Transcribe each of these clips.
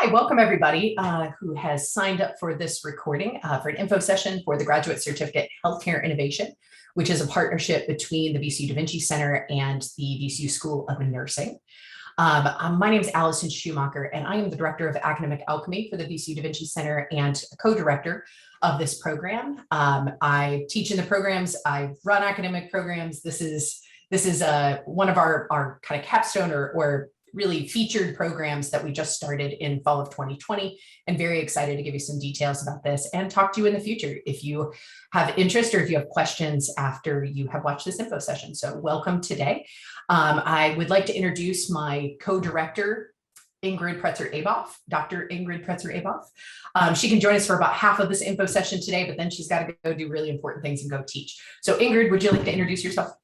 Hi, welcome everybody who has signed up for this recording for an info session for the Graduate Certificate Healthcare Innovation, which is a partnership between the VCU da Vinci Center and the VCU School of Nursing. My name is Allison Schumacher, and I am the Director of Academic Alchemy for the VCU da Vinci Center and co-director of this program. I teach in the programs, I run academic programs. This is one of our kind of capstone or really featured programs that we just started in fall of 2020, and very excited to give you some details about this and talk to you in the future if you have interest or if you have questions after you have watched this info session. So welcome today. I would like to introduce my co-director, Ingrid Pretzer-Aboff, Dr. Ingrid Pretzer-Aboff. She can join us for about half of this info session today, but then she's got to go do really important things and go teach. So Ingrid, would you like to introduce yourself?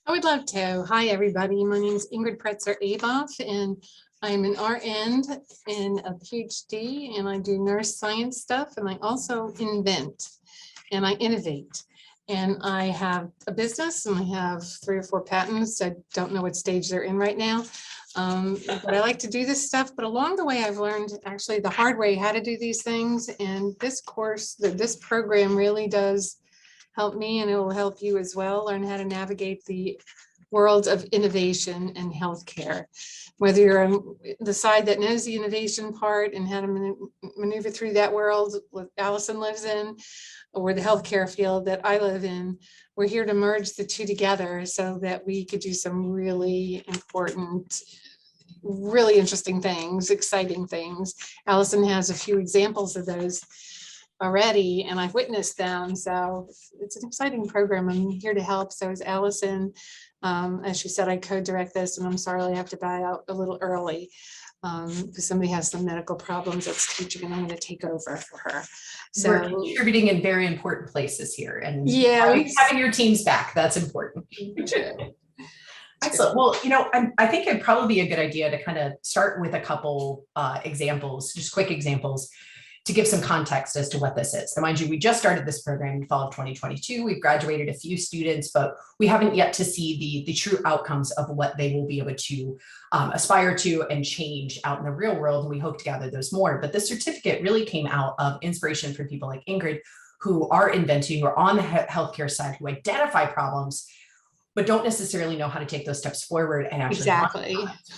I would love to. Hi, everybody. My name is Ingrid Pretzer-Aboff, and I'm an RN and a PhD, and I do nurse science stuff, and I also invent and I innovate. And I have a business, and I have 3 or 4 patents. I don't know what stage they're in right now, but I like to do this stuff. But along the way, I've learned actually the hard way how to do these things. And this course, this program really does help me, and it will help you as well learn how to navigate the world of innovation and healthcare. Whether you're on the side that knows the innovation part and how to maneuver through that world that Allison lives in, or the healthcare field that I live in, we're here to merge the two together so that we could do some really important, really interesting things, exciting things. Allison has a few examples of those already, and I've witnessed them. So it's an exciting program. I'm here to help. So is Allison. As she said, I co-direct this, and I'm sorry I have to buy out a little early because somebody has some medical problems that's teaching, and I'm going to take over for her. So we're contributing in very important places here, and yeah, having your teams back, that's important. Excellent. Well, I think it'd probably be a good idea to kind of start with a couple examples, just quick examples, to give some context as to what this is. So mind you, we just started this program in fall of 2022. We've graduated a few students, but we haven't yet to see the true outcomes of what they will be able to aspire to and change out in the real world. And we hope to gather those more. But this certificate really came out of inspiration from people like Ingrid, who are inventing, who are on the healthcare side, who identify problems, but don't necessarily know how to take those steps forward and actually exactly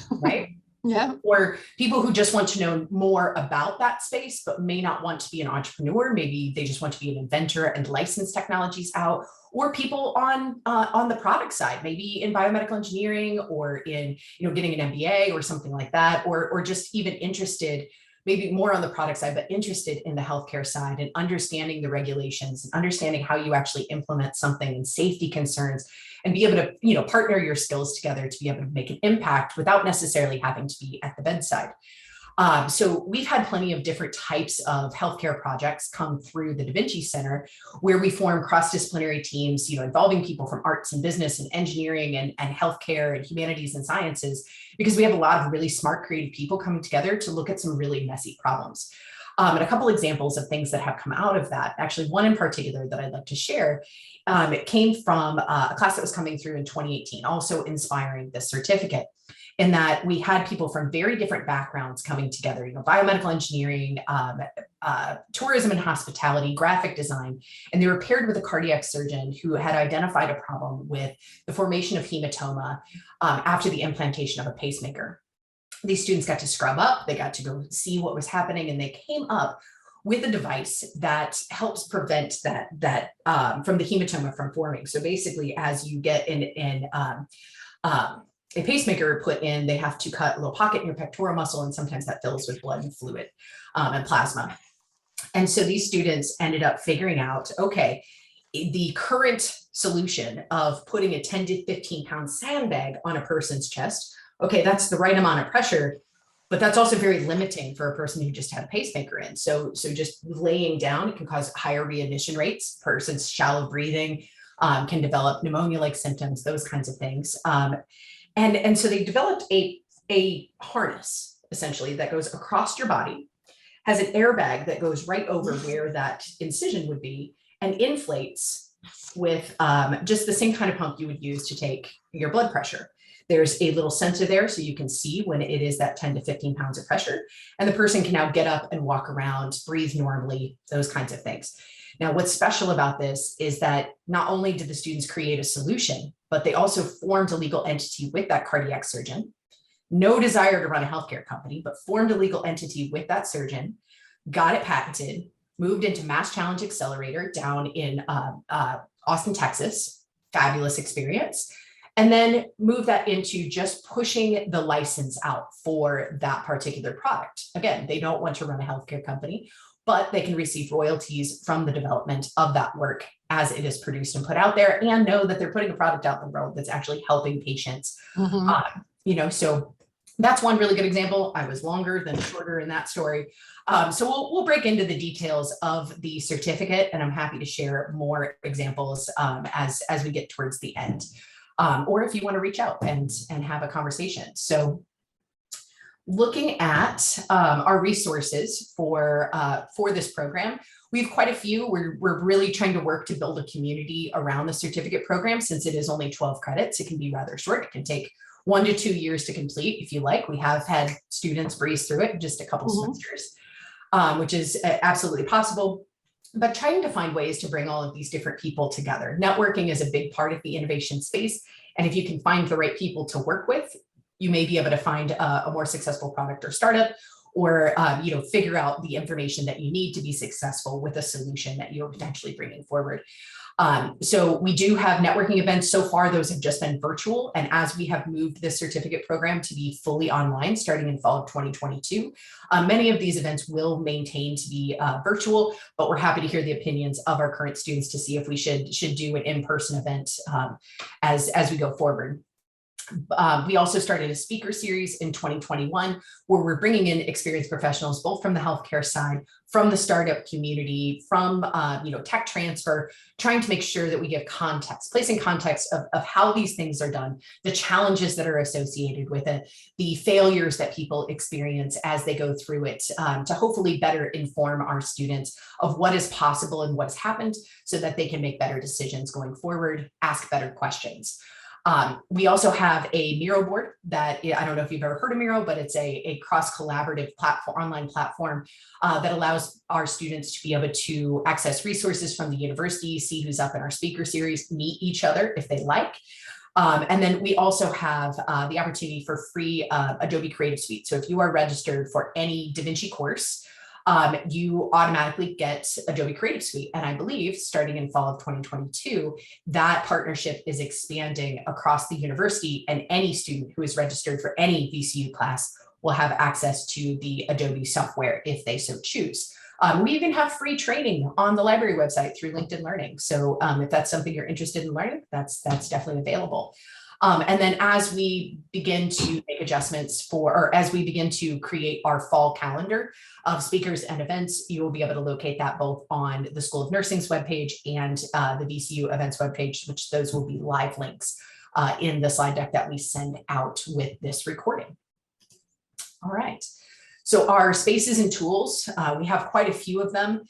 right? Yeah. Or people who just want to know more about that space, but may not want to be an entrepreneur. Maybe they just want to be an inventor and license technologies out, or people on the product side, maybe in biomedical engineering or in, getting an MBA or something like that, or just even interested, maybe more on the product side, but interested in the healthcare side and understanding the regulations and understanding how you actually implement something and safety concerns, and be able to, partner your skills together to be able to make an impact without necessarily having to be at the bedside. So we've had plenty of different types of healthcare projects come through the Da Vinci Center, where we form cross-disciplinary teams, involving people from arts and business and engineering and healthcare and humanities and sciences, because we have a lot of really smart, creative people coming together to look at some really messy problems. And a couple examples of things that have come out of that, actually one in particular that I'd like to share, it came from a class that was coming through in 2018, also inspiring this certificate, in that we had people from very different backgrounds coming together, biomedical engineering, tourism and hospitality, graphic design, and they were paired with a cardiac surgeon who had identified a problem with the formation of hematoma after the implantation of a pacemaker. These students got to scrub up, they got to go see what was happening, and they came up with a device that helps prevent that from the hematoma from forming. So basically, as you get a pacemaker put in, they have to cut a little pocket in your pectoral muscle, and sometimes that fills with blood and fluid and plasma. And so these students ended up figuring out, okay, the current solution of putting a 10 to 15 pound sandbag on a person's chest, okay, that's the right amount of pressure, but that's also very limiting for a person who just had a pacemaker in. So just laying down, it can cause higher readmission rates. Person's shallow breathing can develop pneumonia-like symptoms, those kinds of things. And so they developed a harness, essentially, that goes across your body, has an airbag that goes right over where that incision would be, and inflates with just the same kind of pump you would use to take your blood pressure. There's a little sensor there so you can see when it is that 10 to 15 pounds of pressure, and the person can now get up and walk around, breathe normally, those kinds of things. Now, what's special about this is that not only did the students create a solution, but they also formed a legal entity with that cardiac surgeon. No desire to run a healthcare company, but formed a legal entity with that surgeon, got it patented, moved into Mass Challenge Accelerator down in Austin, Texas, fabulous experience, and then moved that into just pushing the license out for that particular product. Again, they don't want to run a healthcare company, but they can receive royalties from the development of that work as it is produced and put out there, and know that they're putting a product out in the world that's actually helping patients. So that's one really good example. I was longer than shorter in that story. So we'll break into the details of the certificate, and I'm happy to share more examples as we get towards the end, or if you want to reach out and have a conversation. So looking at our resources for this program, we have quite a few. We're really trying to work to build a community around the certificate program. Since it is only 12 credits, it can be rather short. It can take 1 to 2 years to complete if you like. We have had students breeze through it in just a couple semesters, which is absolutely possible. But trying to find ways to bring all of these different people together. Networking is a big part of the innovation space. And if you can find the right people to work with, you may be able to find a more successful product or startup, or figure out the information that you need to be successful with a solution that you're potentially bringing forward. So we do have networking events. So far, those have just been virtual. And as we have moved this certificate program to be fully online starting in fall of 2022, many of these events will maintain to be virtual, but we're happy to hear the opinions of our current students to see if we should do an in-person event as we go forward. We also started a speaker series in 2021 where we're bringing in experienced professionals, both from the healthcare side, from the startup community, from tech transfer, trying to make sure that we give context, placing context of how these things are done, the challenges that are associated with it, the failures that people experience as they go through it, to hopefully better inform our students of what is possible and what's happened so that they can make better decisions going forward, ask better questions. We also have a Miro board that, I don't know if you've ever heard of Miro, but it's a cross-collaborative platform, online platform that allows our students to be able to access resources from the university, see who's up in our speaker series, meet each other if they like. And then we also have the opportunity for free Adobe Creative Suite. So if you are registered for any Da Vinci course, you automatically get Adobe Creative Suite. And I believe starting in fall of 2022, that partnership is expanding across the university, and any student who is registered for any VCU class will have access to the Adobe software if they so choose. We even have free training on the library website through LinkedIn Learning. So if that's something you're interested in learning, that's definitely available. And then as we begin to make adjustments or as we begin to create our fall calendar of speakers and events, you will be able to locate that both on the School of Nursing's webpage and the VCU events webpage, which those will be live links in the slide deck that we send out with this recording. All right. So our spaces and tools, we have quite a few of them.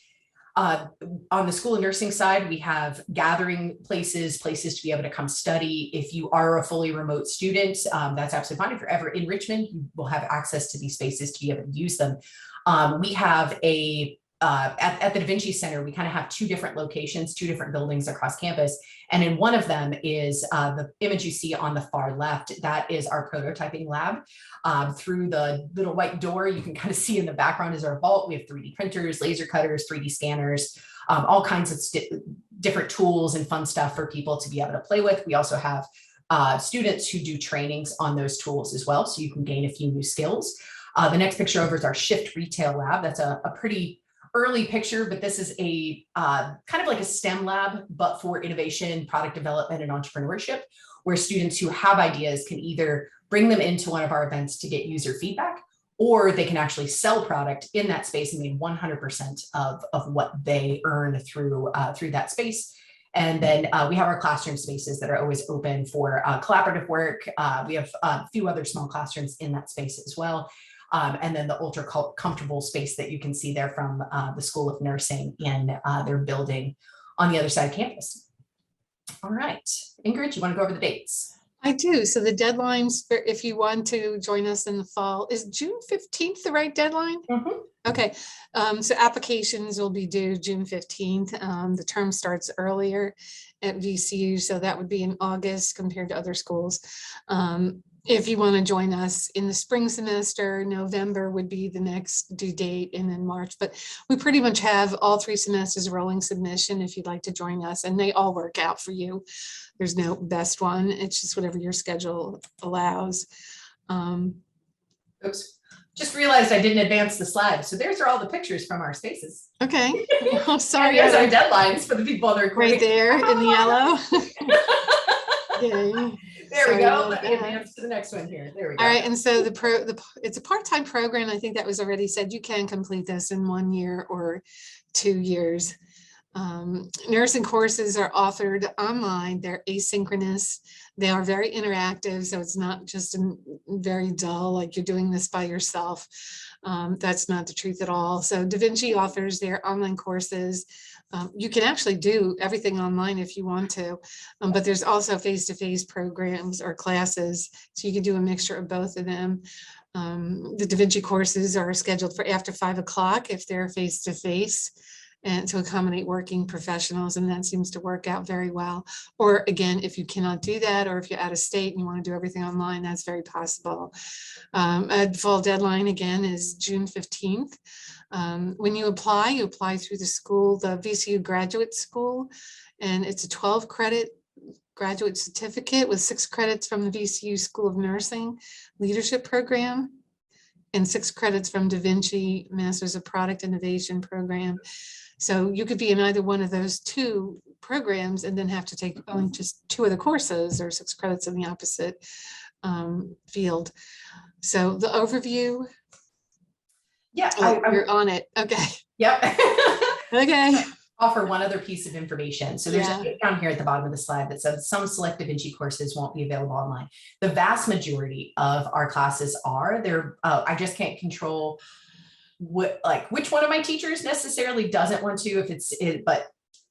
On the School of Nursing side, we have gathering places to be able to come study. If you are a fully remote student, that's absolutely fine. If you're ever in Richmond, you will have access to these spaces to be able to use them. We have at the Da Vinci Center, we kind of have two different locations, two different buildings across campus. And in one of them is the image you see on the far left. That is our prototyping lab. Through the little white door, you can kind of see in the background is our vault. We have 3D printers, laser cutters, 3D scanners, all kinds of different tools and fun stuff for people to be able to play with. We also have students who do trainings on those tools as well, so you can gain a few new skills. The next picture over is our Shift Retail Lab. That's a pretty early picture, but this is a kind of like a STEM lab, but for innovation, product development, and entrepreneurship, where students who have ideas can either bring them into one of our events to get user feedback, or they can actually sell product in that space and make 100% of what they earn through that space. And then we have our classroom spaces that are always open for collaborative work. We have a few other small classrooms in that space as well. And then the ultra comfortable space that you can see there from the School of Nursing in their building on the other side of campus. All right, Ingrid, you want to go over the dates? I do. So the deadlines for if you want to join us in the fall is June 15th, the right deadline? Mhm. Okay, so applications will be due June 15th. The term starts earlier at VCU, so that would be in August compared to other schools. If you want to join us in the spring semester, November would be the next due date, and then March. But we pretty much have all 3 semesters rolling submission if you'd like to join us, and they all work out for you. There's no best one. It's just whatever your schedule allows. Oops. Just realized I didn't advance the slide. So there's all the pictures from our spaces. Okay. Oh, sorry. And there's our deadlines for the people on the recording. Right there in the yellow. Okay. There Sorry we go. about Let me that. advance to the next one here. There we go. All right, and so it's a part-time program. I think that was already said. You can complete this in 1 year or 2 years. Nursing courses are offered online. They're asynchronous. They are very interactive, so it's not just very dull, like you're doing this by yourself. That's not the truth at all. So Da Vinci offers their online courses. You can actually do everything online if you want to, but there's also face-to-face programs or classes, so you can do a mixture of both of them. The Da Vinci courses are scheduled for after 5 o'clock if they're face-to-face, and to accommodate working professionals, and that seems to work out very well. Or again, if you cannot do that, or if you're out of state and you want to do everything online, that's very possible. A fall deadline again is June 15th. When you apply through the school, the VCU Graduate School, and it's a 12 credit graduate certificate with 6 credits from the VCU School of Nursing Leadership Program and 6 credits from Da Vinci Masters of Product Innovation Program. So you could be in either one of those 2 programs and then have to take only just 2 of the courses or 6 credits in the opposite field. So the overview. Yeah, you're on it. Okay. Yep. Okay. Offer one other piece of information. So there's a Yeah. note down here at the bottom of the slide that says some select Da Vinci courses won't be available online. The vast majority of our classes are there. I just can't control which one of my teachers necessarily doesn't want to but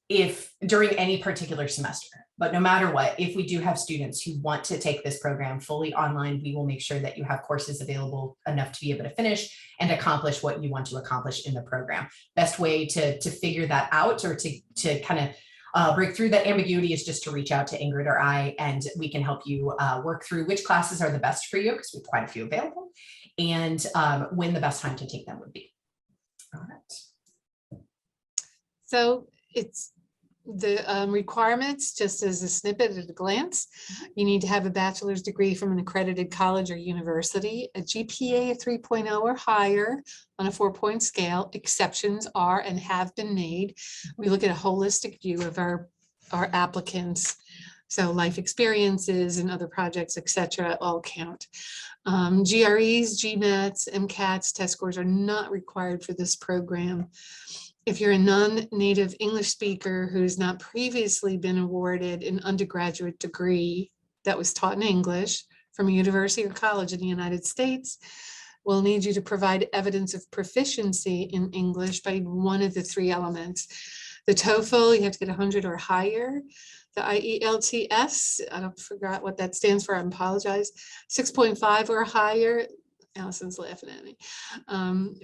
if during any particular semester. But no matter what, if we do have students who want to take this program fully online, we will make sure that you have courses available enough to be able to finish and accomplish what you want to accomplish in the program. Best way to figure that out, or to kind of break through that ambiguity, is just to reach out to Ingrid or I, and we can help you work through which classes are the best for you, because we have quite a few available, and when the best time to take them would be. All right. So it's the requirements, just as a snippet at a glance. You need to have a bachelor's degree from an accredited college or university, a GPA of 3.0 or higher on a 4-point scale. Exceptions are and have been made. We look at a holistic view of our applicants. So life experiences and other projects, etc., all count. GREs, GMATs, MCATs test scores are not required for this program. If you're a non-native English speaker who's not previously been awarded an undergraduate degree that was taught in English from a university or college in the United States, we'll need you to provide evidence of proficiency in English by one of the 3 elements. The TOEFL, you have to get 100 or higher. The IELTS, I forgot what that stands for, I apologize, 6.5 or higher. Allison's laughing at me.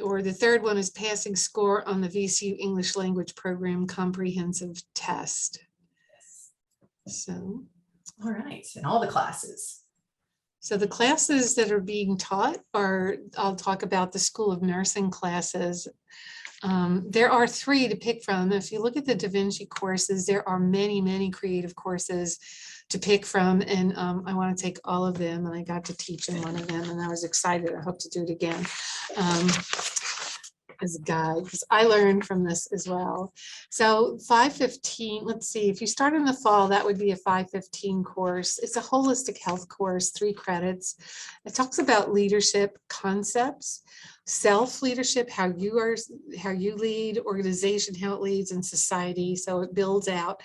Or the 3rd one is passing score on the VCU English Language Program Comprehensive Test. So, all right, and all the classes. So the classes that are being taught are, I'll talk about the School of Nursing classes. There are 3 to pick from. If you look at the Da Vinci courses, there are many, many creative courses to pick from, and I want to take all of them, and I got to teach in one of them, and I was excited. I hope to do it again as a guide, because I learned from this as well. So 515, let's see, if you start in the fall, that would be a 515 course. It's a holistic health course, 3 credits. It talks about leadership concepts, self-leadership, how you lead, organization, how it leads in society. So it builds out.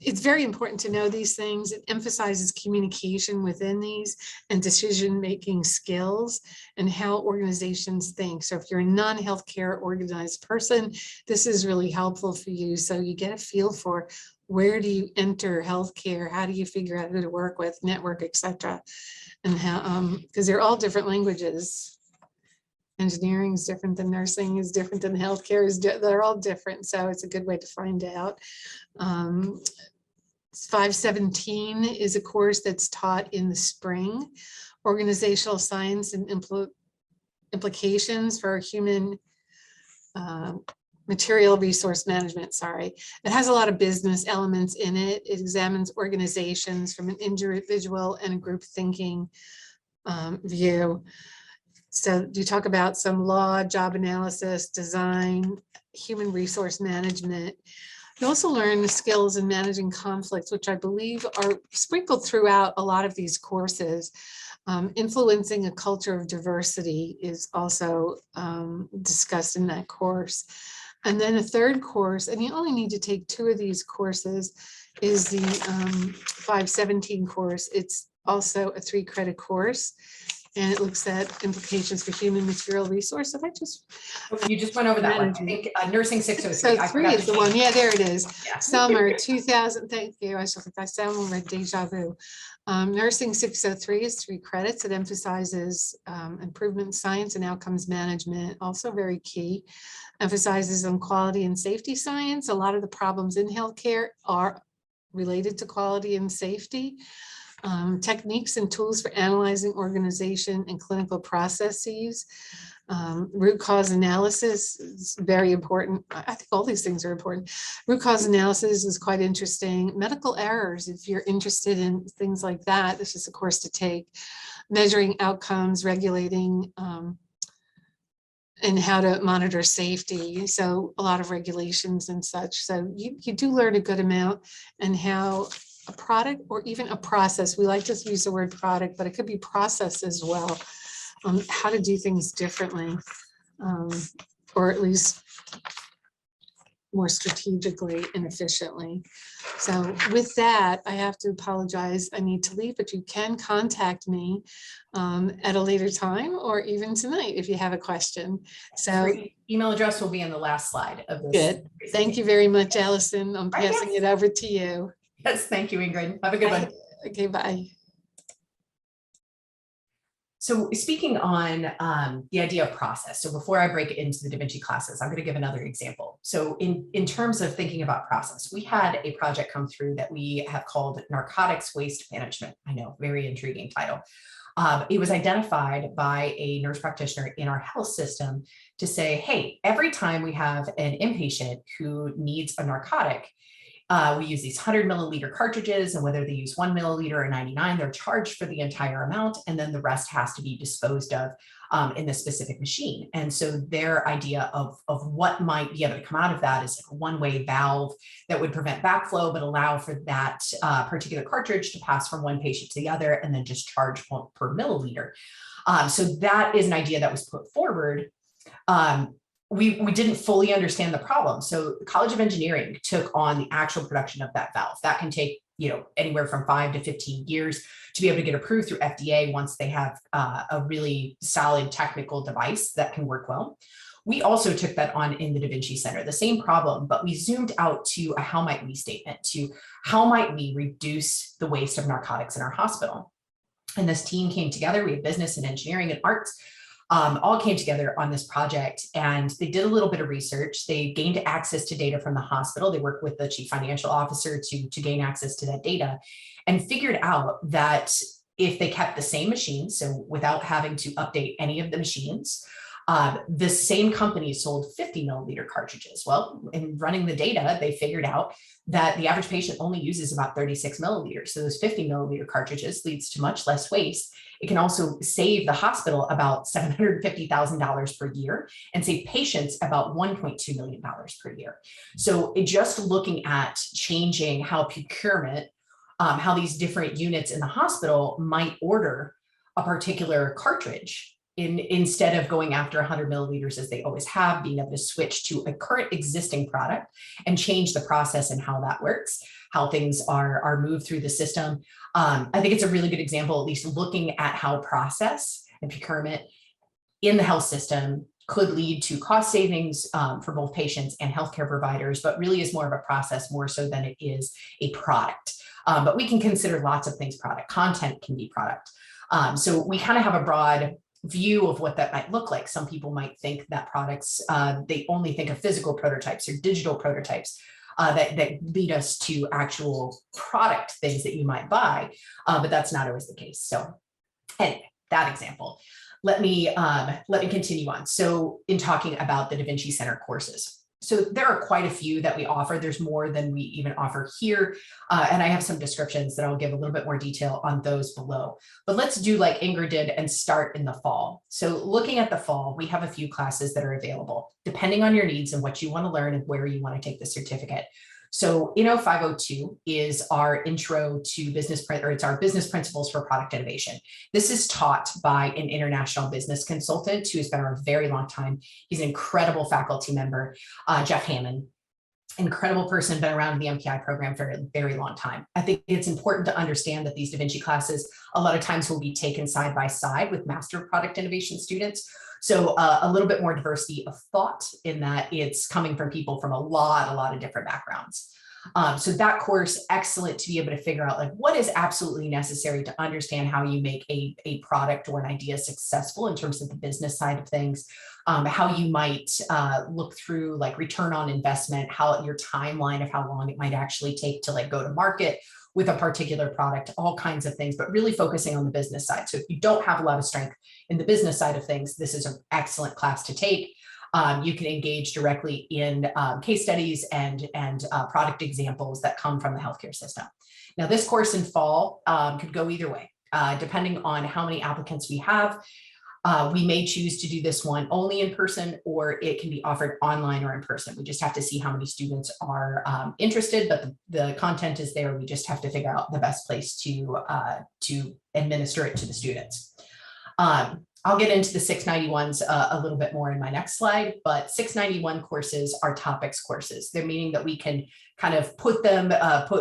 It's very important to know these things. It emphasizes communication within these and decision-making skills and how organizations think. So if you're a non-healthcare organized person, this is really helpful for you. So you get a feel for where do you enter healthcare? How do you figure out who to work with, network, etc. And how, because they're all different languages. Engineering is different than nursing, is different than healthcare, they're all different. So it's a good way to find out. 517 is a course that's taught in the spring. Organizational science and implications for human material resource management, sorry. It has a lot of business elements in it. It examines organizations from an individual and a group thinking view. So you talk about some law, job analysis, design, human resource management. You also learn the skills in managing conflicts, which I believe are sprinkled throughout a lot of these courses. Influencing a culture of diversity is also discussed in that course. And then a third course, and you only need to take 2 of these courses, is the 517 course. It's also a 3-credit course, and it looks at implications for human material resource. If I just You just went over that one. I think nursing 603. so 3 is the one. Yeah, there it is. Yeah. Summer 2000. Thank you. I still think I sound like deja vu. Nursing 603 is 3 credits. It emphasizes improvement in science and outcomes management, also very key. Emphasizes on quality and safety science. A lot of the problems in healthcare are related to quality and safety. Techniques and tools for analyzing organization and clinical processes. Root cause analysis is very important. I think all these things are important. Root cause analysis is quite interesting. Medical errors, if you're interested in things like that, this is a course to take. Measuring outcomes, regulating, and how to monitor safety. So a lot of regulations and such. So you do learn a good amount, and how a product or even a process, we like to use the word product, but it could be process as well, how to do things differently, or at least more strategically and efficiently. So with that, I have to apologize. I need to leave, but you can contact me at a later time, or even tonight if you have a question. So email address will be in the last slide of this. Good. Thank you very much, Allison. I'm passing it over to you. Yes, thank you, Ingrid. Have a good one. Okay, bye. So speaking on the idea of process, so before I break into the Da Vinci classes, I'm going to give another example. So in terms of thinking about process, we had a project come through that we have called Narcotics Waste Management. I know, very intriguing title. It was identified by a nurse practitioner in our health system to say, hey, every time we have an inpatient who needs a narcotic, we use these 100 milliliter cartridges, and whether they use 1 milliliter or 99, they're charged for the entire amount, and then the rest has to be disposed of in the specific machine. And so their idea of what might be able to come out of that is like a one-way valve that would prevent backflow, but allow for that particular cartridge to pass from one patient to the other, and then just charge per milliliter. So that is an idea that was put forward. We didn't fully understand the problem. So the College of Engineering took on the actual production of that valve. That can take, anywhere from 5 to 15 years to be able to get approved through FDA once they have a really solid technical device that can work well. We also took that on in the Da Vinci Center, the same problem, but we zoomed out to a how might we statement, to how might we reduce the waste of narcotics in our hospital. And this team came together. We had business and engineering and arts, all came together on this project, and they did a little bit of research. They gained access to data from the hospital. They worked with the chief financial officer to gain access to that data, and figured out that if they kept the same machines, so without having to update any of the machines, the same company sold 50 milliliter cartridges. Well, in running the data, they figured out that the average patient only uses about 36 milliliters. So those 50 milliliter cartridges leads to much less waste. It can also save the hospital about $750,000 per year and save patients about $1.2 million per year. So just looking at changing how procurement, how these different units in the hospital might order a particular cartridge, instead of going after 100 milliliters as they always have, being able to switch to a current existing product and change the process and how that works, how things are moved through the system. I think it's a really good example, at least looking at how process and procurement in the health system could lead to cost savings for both patients and healthcare providers, but really is more of a process more so than it is a product. But we can consider lots of things product. Content can be product. So we kind of have a broad view of what that might look like. Some people might think that products, they only think of physical prototypes or digital prototypes that lead us to actual product things that you might buy, but that's not always the case. So anyway, that example. Let me continue on. So in talking about the Da Vinci Center courses. So there are quite a few that we offer. There's more than we even offer here. And I have some descriptions that I'll give a little bit more detail on those below. But let's do like Ingrid did and start in the fall. So looking at the fall, we have a few classes that are available, depending on your needs and what you want to learn and where you want to take the certificate. So INO 502 is our intro to business, or it's our business principles for product innovation. This is taught by an international business consultant who has been around a very long time. He's an incredible faculty member, Jeff Hammond. Incredible person, been around in the MPI program for a very long time. I think it's important to understand that these Da Vinci classes, a lot of times will be taken side by side with Master of Product Innovation students. So a little bit more diversity of thought in that it's coming from people from a lot of different backgrounds. So that course, excellent to be able to figure out like what is absolutely necessary to understand how you make a product or an idea successful in terms of the business side of things, how you might look through like return on investment, how your timeline of how long it might actually take to like go to market with a particular product, all kinds of things, but really focusing on the business side. So if you don't have a lot of strength in the business side of things, this is an excellent class to take. You can engage directly in case studies and product examples that come from the healthcare system. Now, this course in fall could go either way, depending on how many applicants we have. We may choose to do this one only in person, or it can be offered online or in person. We just have to see how many students are interested, but the content is there. We just have to figure out the best place to administer it to the students. I'll get into the 691s a little bit more in my next slide, but 691 courses are topics courses. They're meaning that we can kind of put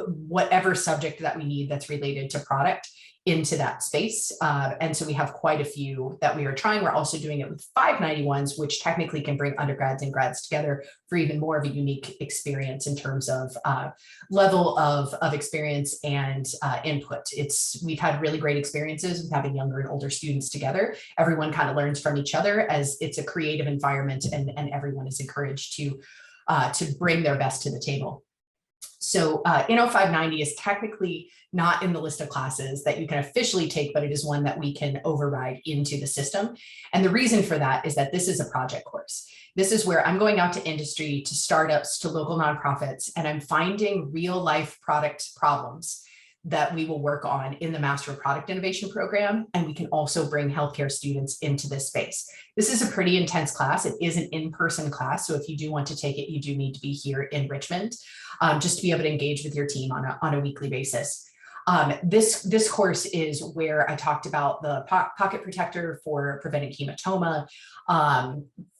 whatever subject that we need that's related to product into that space. And so we have quite a few that we are trying. We're also doing it with 591s, which technically can bring undergrads and grads together for even more of a unique experience in terms of level of experience and input. We've had really great experiences with having younger and older students together. Everyone kind of learns from each other as it's a creative environment, and everyone is encouraged to bring their best to the table. So INO 590 is technically not in the list of classes that you can officially take, but it is one that we can override into the system. And the reason for that is that this is a project course. This is where I'm going out to industry, to startups, to local nonprofits, and I'm finding real life product problems that we will work on in the Master of Product Innovation program. And we can also bring healthcare students into this space. This is a pretty intense class. It is an in-person class. So if you do want to take it, you do need to be here in Richmond just to be able to engage with your team on a weekly basis. This course is where I talked about the pocket protector for preventing hematoma.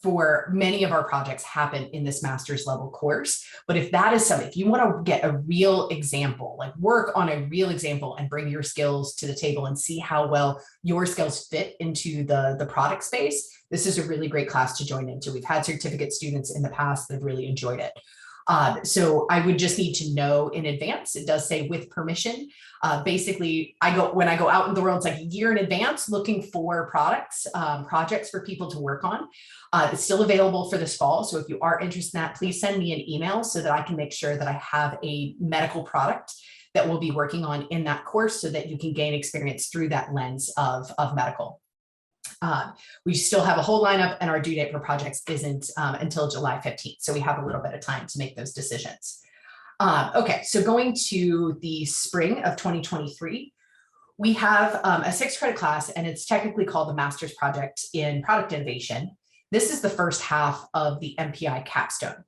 For many of our projects happen in this master's level course. But if that is something, if you want to get a real example, like work on a real example and bring your skills to the table and see how well your skills fit into the product space, this is a really great class to join into. We've had certificate students in the past that have really enjoyed it. So I would just need to know in advance. It does say with permission. Basically, when I go out in the world, it's like a year in advance looking for projects for people to work on. It's still available for this fall. So if you are interested in that, please send me an email so that I can make sure that I have a medical product that we'll be working on in that course so that you can gain experience through that lens of medical. We still have a whole lineup, and our due date for projects isn't until July 15th. So we have a little bit of time to make those decisions. Okay, so going to the spring of 2023, we have a 6-credit class, and it's technically called the Master's Project in Product Innovation. This is the first half of the MPI capstone.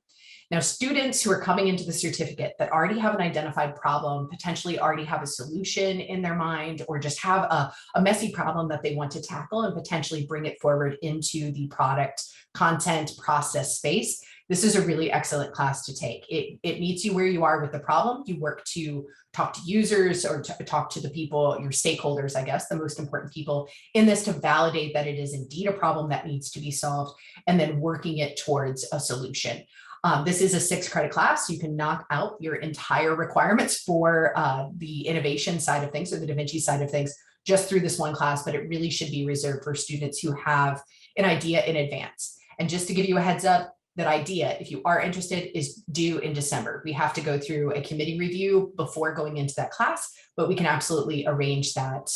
Now, students who are coming into the certificate that already have an identified problem, potentially already have a solution in their mind, or just have a messy problem that they want to tackle and potentially bring it forward into the product content process space. this is a really excellent class to take. It meets you where you are with the problem. You work to talk to users or to talk to the people, your stakeholders, I guess, the most important people in this, to validate that it is indeed a problem that needs to be solved, and then working it towards a solution. This is a 6-credit class. You can knock out your entire requirements for the innovation side of things, or the Da Vinci side of things, just through this one class, but it really should be reserved for students who have an idea in advance. And just to give you a heads up, that idea, if you are interested, is due in December. We have to go through a committee review before going into that class, but we can absolutely arrange that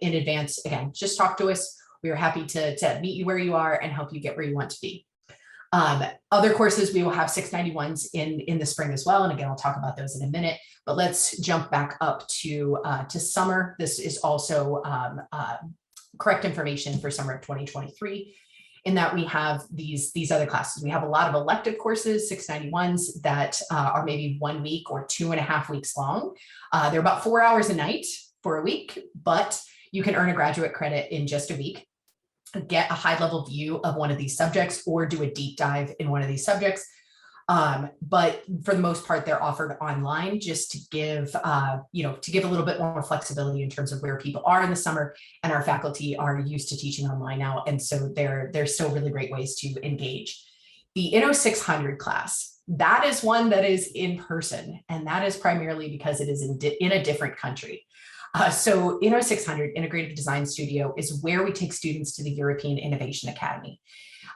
in advance. Again, just talk to us. We are happy to meet you where you are and help you get where you want to be. Other courses, we will have 691s in the spring as well. And again, I'll talk about those in a minute, but let's jump back up to summer. This is also correct information for summer of 2023. In that we have these other classes. We have a lot of elective courses, 691s, that are maybe 1 week or 2.5 weeks long. They're about 4 hours a night for a week, but you can earn a graduate credit in just a week, get a high level view of one of these subjects, or do a deep dive in one of these subjects. But for the most part, they're offered online, just to give, to give a little bit more flexibility in terms of where people are in the summer, and our faculty are used to teaching online now. And so they're still really great ways to engage. The Inno 600 class, that is one that is in person, and that is primarily because it is in a different country. So Inno 600 Integrative Design Studio is where we take students to the European Innovation Academy.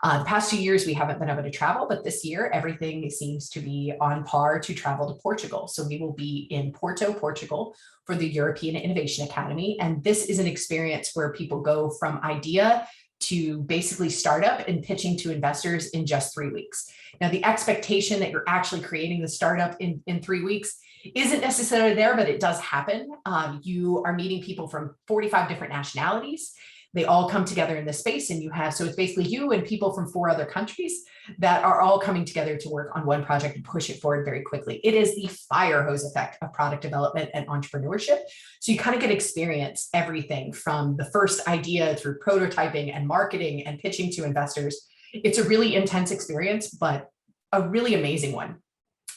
The past 2 years, we haven't been able to travel, but this year, everything seems to be on par to travel to Portugal. So we will be in Porto, Portugal, for the European Innovation Academy. And this is an experience where people go from idea to basically startup and pitching to investors in just 3 weeks. Now, the expectation that you're actually creating the startup in 3 weeks isn't necessarily there, but it does happen. You are meeting people from 45 different nationalities. They all come together in this space, and so it's basically you and people from 4 other countries that are all coming together to work on one project and push it forward very quickly. It is the fire hose effect of product development and entrepreneurship. So you kind of get experience everything from the first idea through prototyping and marketing and pitching to investors. It's a really intense experience, but a really amazing one.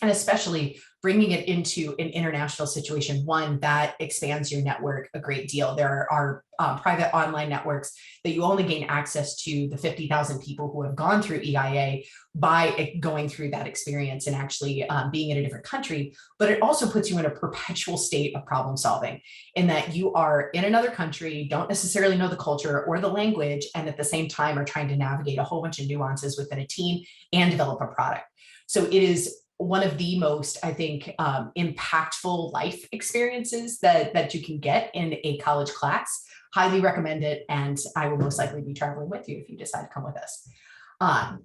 And especially bringing it into an international situation, one that expands your network a great deal. There are private online networks that you only gain access to the 50,000 people who have gone through EIA by going through that experience and actually being in a different country. But it also puts you in a perpetual state of problem solving, in that you are in another country, don't necessarily know the culture or the language, and at the same time are trying to navigate a whole bunch of nuances within a team and develop a product. So it is one of the most, I think, impactful life experiences that you can get in a college class. Highly recommend it, and I will most likely be traveling with you if you decide to come with us.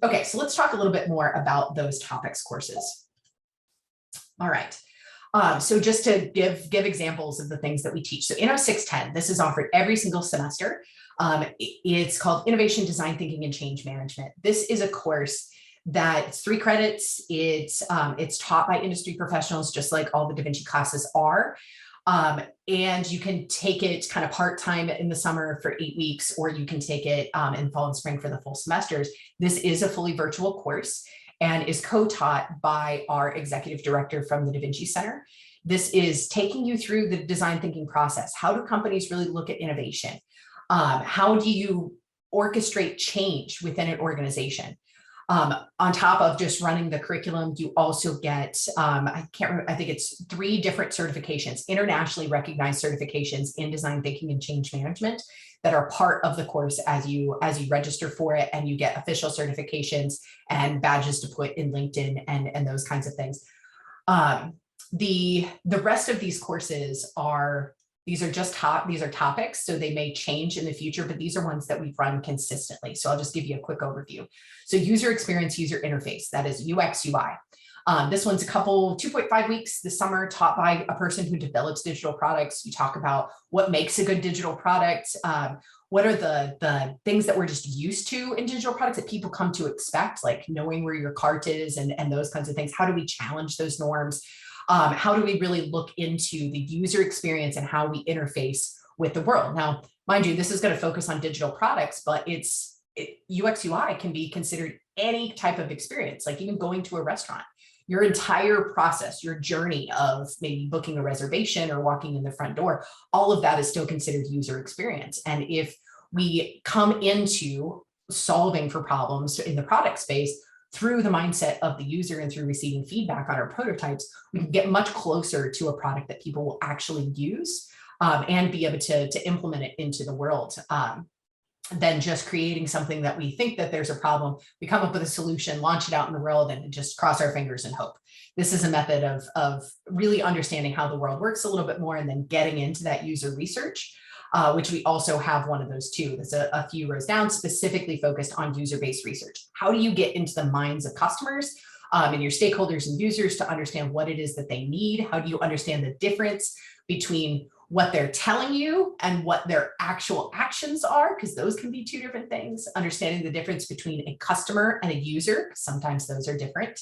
Okay, so let's talk a little bit more about those topics courses. All right. So just to give examples of the things that we teach. So Inno 610, this is offered every single semester. It's called Innovation, Design Thinking, and Change Management. This is a course that's 3 credits. It's taught by industry professionals, just like all the Da Vinci classes are. And you can take it kind of part-time in the summer for 8 weeks, or you can take it in fall and spring for the full semesters. This is a fully virtual course and is co-taught by our executive director from the Da Vinci Center. This is taking you through the design thinking process. How do companies really look at innovation? How do you orchestrate change within an organization? On top of just running the curriculum, you also get, I can't remember, I think it's 3 different certifications, internationally recognized certifications in design thinking and change management, that are part of the course as you register for it, and you get official certifications and badges to put in LinkedIn and those kinds of things. The rest of these courses are, these are topics, so they may change in the future, but these are ones that we've run consistently. So I'll just give you a quick overview. So user experience, user interface, that is UX, UI. This one's 2.5 weeks this summer, taught by a person who develops digital products. You talk about what makes a good digital product. What are the things that we're just used to in digital products that people come to expect, like knowing where your cart is and those kinds of things. How do we challenge those norms? How do we really look into the user experience and how we interface with the world? Now, mind you, this is going to focus on digital products, but it's UX UI can be considered any type of experience, like even going to a restaurant. Your entire process, your journey of maybe booking a reservation or walking in the front door, all of that is still considered user experience. And if we come into solving for problems in the product space through the mindset of the user and through receiving feedback on our prototypes, we can get much closer to a product that people will actually use and be able to implement it into the world. Than just creating something that we think that there's a problem, we come up with a solution, launch it out in the world, and just cross our fingers and hope. This is a method of really understanding how the world works a little bit more and then getting into that user research, which we also have one of those too. There's a few rows down specifically focused on user-based research. How do you get into the minds of customers and your stakeholders and users to understand what it is that they need? How do you understand the difference between what they're telling you and what their actual actions are, because those can be two different things. Understanding the difference between a customer and a user, sometimes those are different.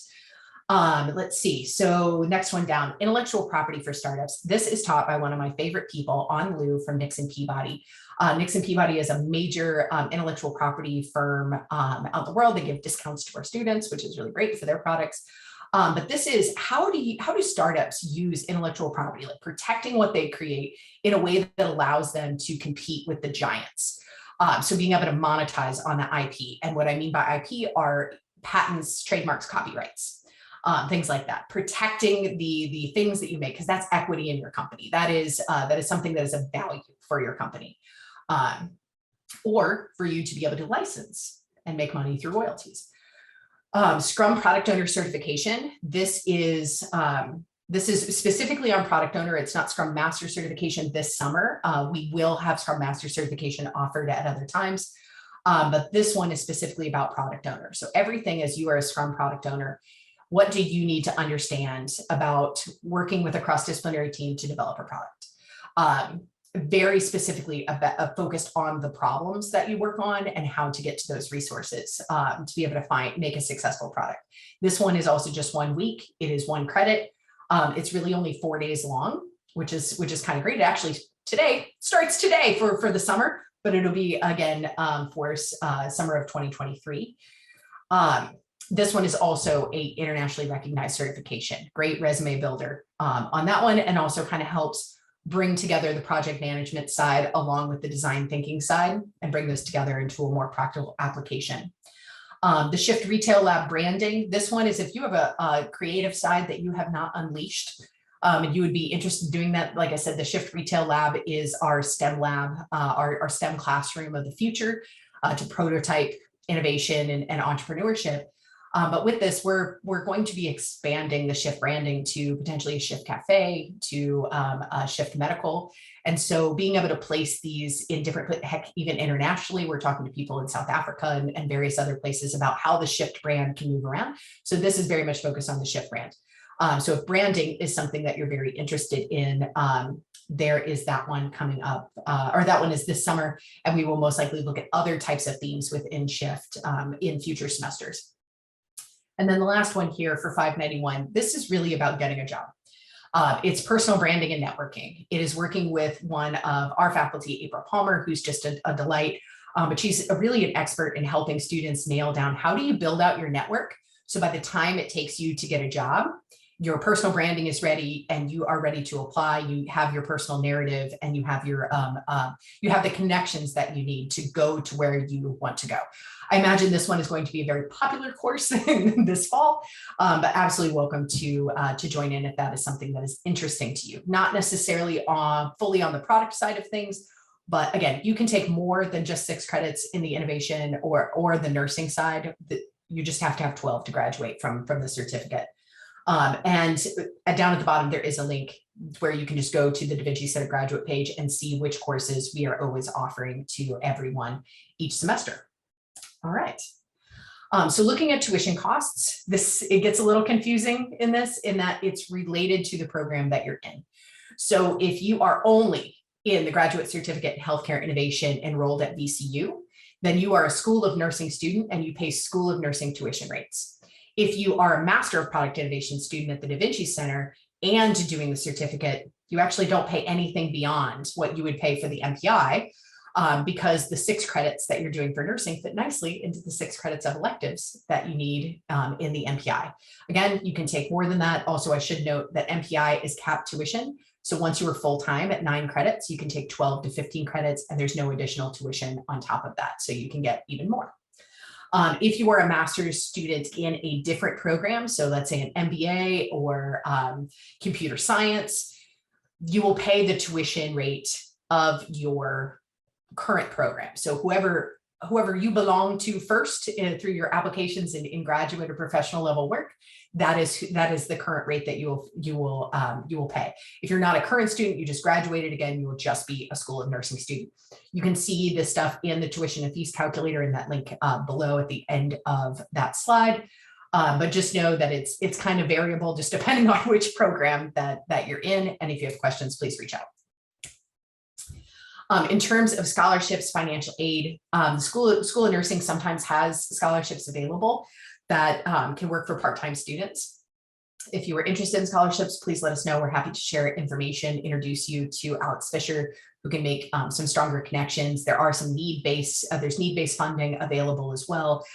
Let's see, so next one down, intellectual property for startups. This is taught by one of my favorite people on Lou from Nixon Peabody. Nixon Peabody is a major intellectual property firm out in the world. They give discounts to our students, which is really great for their products. But this is how do startups use intellectual property, like protecting what they create in a way that allows them to compete with the giants. So being able to monetize on the IP. And what I mean by IP are patents, trademarks, copyrights, things like that. Protecting the things that you make, because that's equity in your company. That is something that is of value for your company. Or for you to be able to license and make money through royalties. Scrum product owner certification. This is specifically on product owner. It's not Scrum master certification this summer. We will have Scrum master certification offered at other times, but this one is specifically about product owner. So everything as you are a Scrum product owner, what do you need to understand about working with a cross-disciplinary team to develop a product? Very specifically focused on the problems that you work on and how to get to those resources to be able to make a successful product. This one is also just 1 week. It is 1 credit. It's really only 4 days long, which is kind of great. It actually starts today for the summer, but it'll be again for summer of 2023. This one is also a internationally recognized certification. Great resume builder on that one, and also kind of helps bring together the project management side along with the design thinking side and bring those together into a more practical application. The Shift Retail Lab branding. This one is if you have a creative side that you have not unleashed and you would be interested in doing that. Like I said, the Shift Retail Lab is our STEM lab, our STEM classroom of the future to prototype innovation and entrepreneurship. But with this, we're going to be expanding the Shift branding to potentially a Shift Cafe, to a Shift Medical. And so being able to place these in different, heck, even internationally, we're talking to people in South Africa and various other places about how the Shift brand can move around. So this is very much focused on the Shift brand. So if branding is something that you're very interested in, there is that one coming up, or that one is this summer, and we will most likely look at other types of themes within Shift in future semesters. And then the last one here for 591, this is really about getting a job. It's personal branding and networking. It is working with one of our faculty, April Palmer, who's just a delight, but she's really an expert in helping students nail down how do you build out your network. So by the time it takes you to get a job, your personal branding is ready and you are ready to apply. You have your personal narrative and you have your you have the connections that you need to go to where you want to go. I imagine this one is going to be a very popular course this fall, but absolutely welcome to join in if that is something that is interesting to you. Not necessarily fully on the product side of things, but again, you can take more than just 6 credits in the innovation or the nursing side. You just have to have 12 to graduate from the certificate. And down at the bottom, there is a link where you can just go to the Da Vinci Center graduate page and see which courses we are always offering to everyone each semester. All right. So looking at tuition costs, it gets a little confusing in that it's related to the program that you're in. So if you are only in the graduate certificate in healthcare innovation enrolled at VCU, then you are a School of Nursing student and you pay School of Nursing tuition rates. If you are a Master of Product Innovation student at the Da Vinci Center and doing the certificate, you actually don't pay anything beyond what you would pay for the MPI. because the 6 credits that you're doing for nursing fit nicely into the 6 credits of electives that you need in the MPI. Again, you can take more than that. Also, I should note that MPI is capped tuition. So once you are full-time at 9 credits, you can take 12 to 15 credits and there's no additional tuition on top of that. So you can get even more. If you are a master's student in a different program, so let's say an MBA or computer science, you will pay the tuition rate of your current program. So whoever you belong to first through your applications in graduate or professional level work, that is the current rate that you will pay. If you're not a current student, you just graduated, again, you will just be a School of Nursing student. You can see this stuff in the tuition and fees calculator in that link below at the end of that slide. But just know that it's kind of variable just depending on which program that you're in. And if you have questions, please reach out. In terms of scholarships, financial aid, the School of Nursing sometimes has scholarships available that can work for part-time students. If you are interested in scholarships, please let us know. We're happy to share information, introduce you to Alex Fisher, who can make some stronger connections. There are some there's need-based funding available as well,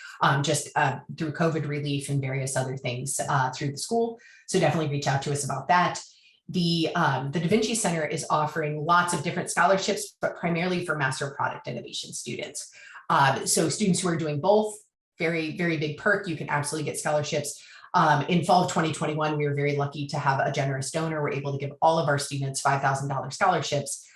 just through COVID relief and various other things through the school. So definitely reach out to us about that. The Da Vinci Center is offering lots of different scholarships, but primarily for Master of Product Innovation students. So students who are doing both, very, very big perk. You can absolutely get scholarships. In fall of 2021, we were very lucky to have a generous donor. We're able to give all of our students $5,000 scholarships.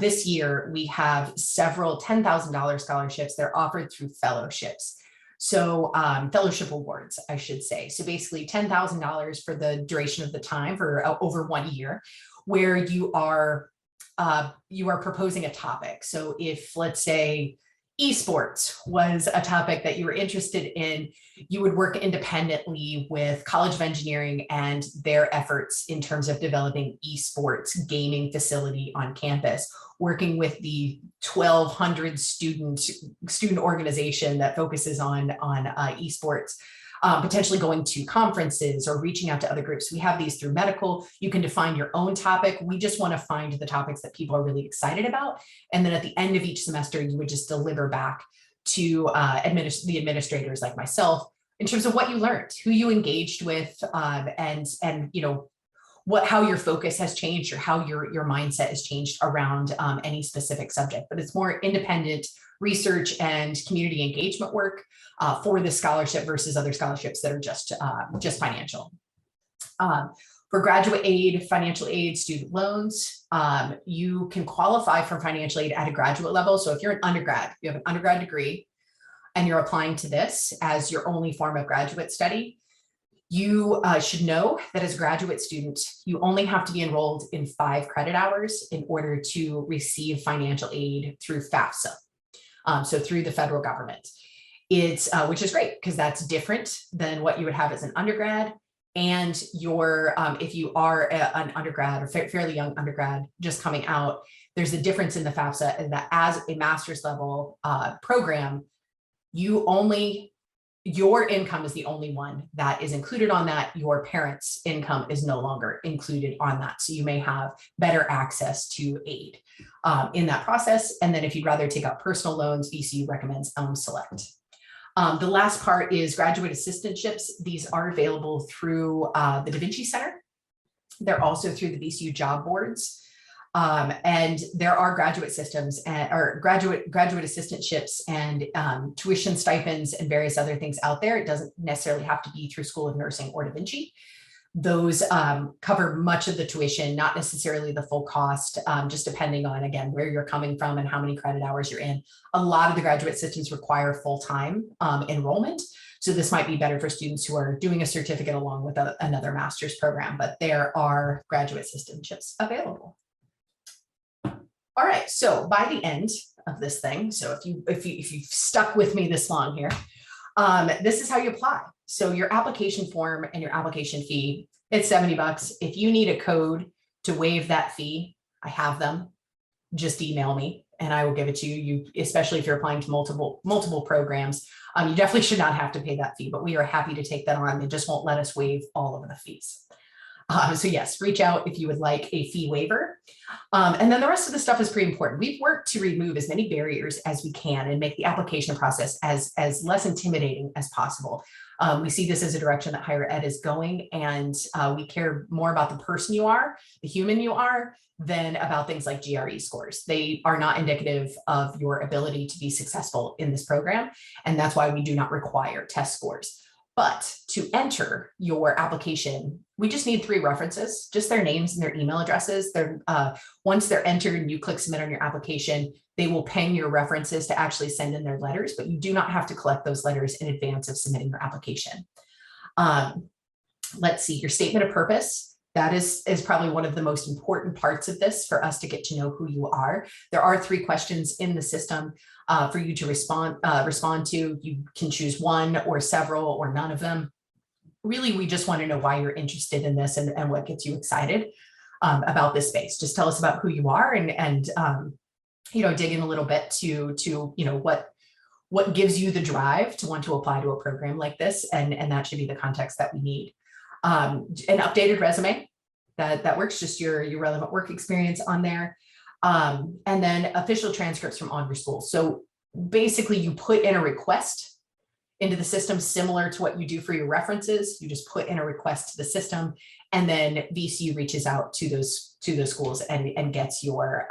This year, we have several $10,000 scholarships. They're offered through fellowships. So fellowship awards, I should say. So basically $10,000 for the duration of the time for over 1 year, where you are proposing a topic. So if, let's say, esports was a topic that you were interested in, you would work independently with College of Engineering and their efforts in terms of developing esports gaming facility on campus, working with the 1,200 student organization that focuses on esports, potentially going to conferences or reaching out to other groups. We have these through medical. You can define your own topic. We just want to find the topics that people are really excited about. And then at the end of each semester, you would just deliver back to the administrators like myself in terms of what you learned, who you engaged with, and you know, how your focus has changed or how your mindset has changed around any specific subject. But it's more independent research and community engagement work for this scholarship versus other scholarships that are just financial. For graduate aid, financial aid, student loans, you can qualify for financial aid at a graduate level. So if you're an undergrad, you have an undergrad degree, and you're applying to this as your only form of graduate study, you should know that as a graduate student, you only have to be enrolled in 5 credit hours in order to receive financial aid through FAFSA. So through the federal government. It's which is great because that's different than what you would have as an undergrad. And if you are an undergrad or fairly young undergrad just coming out, there's a difference in the FAFSA and that as a master's level program, your income is the only one that is included on that. Your parents' income is no longer included on that. So you may have better access to aid in that process. And then if you'd rather take out personal loans, VCU recommends Select. The last part is graduate assistantships. These are available through the Da Vinci Center. They're also through the VCU job boards. And there are graduate systems or graduate assistantships and tuition stipends and various other things out there. It doesn't necessarily have to be through School of Nursing or Da Vinci. Those cover much of the tuition, not necessarily the full cost, just depending on, again, where you're coming from and how many credit hours you're in. A lot of the graduate systems require full-time enrollment. So this might be better for students who are doing a certificate along with another master's program, but there are graduate assistantships available. All right, so by the end of this thing, so if you've stuck with me this long here, this is how you apply. So your application form and your application fee, it's $70. If you need a code to waive that fee, I have them. Just email me and I will give it to you, especially if you're applying to multiple programs. You definitely should not have to pay that fee, but we are happy to take that on. They just won't let us waive all of the fees. So yes, reach out if you would like a fee waiver. And then the rest of the stuff is pretty important. We've worked to remove as many barriers as we can and make the application process as less intimidating as possible. We see this as a direction that higher ed is going, and we care more about the person you are, the human you are, than about things like GRE scores. They are not indicative of your ability to be successful in this program, and that's why we do not require test scores. But to enter your application, we just need 3 references, just their names and their email addresses. Once they're entered and you click submit on your application, they will ping your references to actually send in their letters, but you do not have to collect those letters in advance of submitting your application. Let's see, your statement of purpose. That is probably one of the most important parts of this for us to get to know who you are. There are 3 questions in the system for you to respond to. You can choose one or several or none of them. Really, we just want to know why you're interested in this and what gets you excited about this space. Just tell us about who you are and dig in a little bit to what gives you the drive to want to apply to a program like this, and that should be the context that we need. An updated resume that works, just your relevant work experience on there. And then official transcripts from all your schools. So basically you put in a request into the system similar to what you do for your references. You just put in a request to the system, and then VCU reaches out to those schools and gets your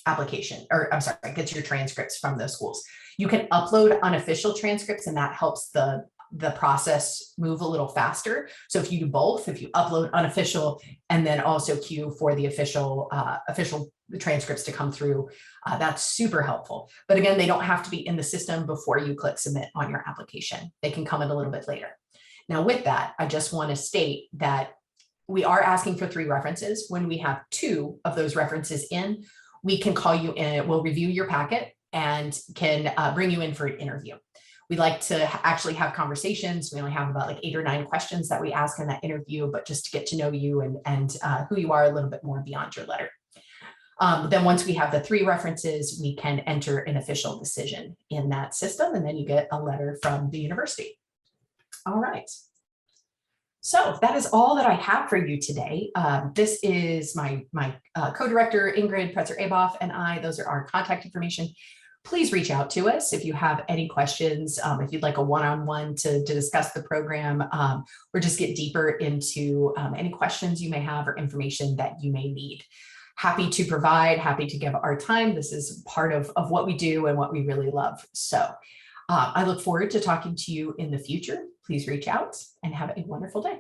application, or I'm sorry, gets your transcripts from those schools. You can upload unofficial transcripts, and that helps the process move a little faster. So if you do both, if you upload unofficial and then also queue for the official transcripts to come through, that's super helpful. But again, they don't have to be in the system before you click submit on your application. They can come in a little bit later. Now with that, I just want to state that we are asking for 3 references. When we have 2 of those references in, we can call you in, we'll review your packet and can bring you in for an interview. We like to actually have conversations. We only have about like 8 or 9 questions that we ask in that interview, but just to get to know you and who you are a little bit more beyond your letter. Then once we have the 3 references, we can enter an official decision in that system, and then you get a letter from the university. All right. So that is all that I have for you today. This is my co-director, Ingrid Pretzer-Aboff, and I. Those are our contact information. Please reach out to us if you have any questions, if you'd like a one-on-one to discuss the program, or just get deeper into any questions you may have or information that you may need. Happy to provide, happy to give our time. This is part of what we do and what we really love. So I look forward to talking to you in the future. Please reach out and have a wonderful day.